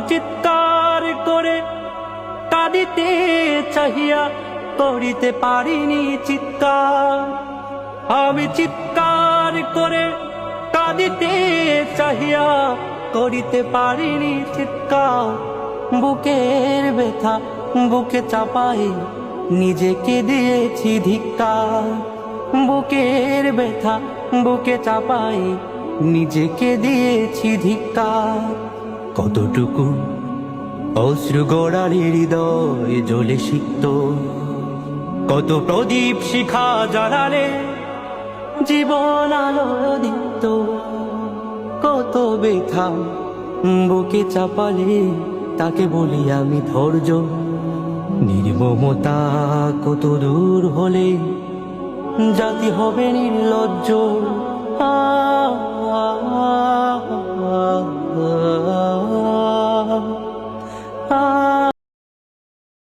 চিৎকার করে কাঁদিতে চাহিয়া করিতে পারিনি চিৎকার। আমি চিৎকার করে কাঁদিতে চাহিয়া করিতে পারিনি চিৎকার। বুকের ব্যথা বুকে চাপাই নিজেকে দিয়েছি ধিক্কার। বুকের ব্যথা বুকে চাপাই নিজেকে দিয়েছি ধিক্কার। কতটুকু অশ্রু গড়ালে হৃদয় জ্বলে সিক্ত, কত প্রদীপ শিখা জ্বালালে জীবন আলো দীপ্ত। কত ব্যথা বুকে চাপালে তাকে বলি আমি ধৈর্য। নির্মমতা কত দূর হলে জাতি হবে নির্লজ্জ।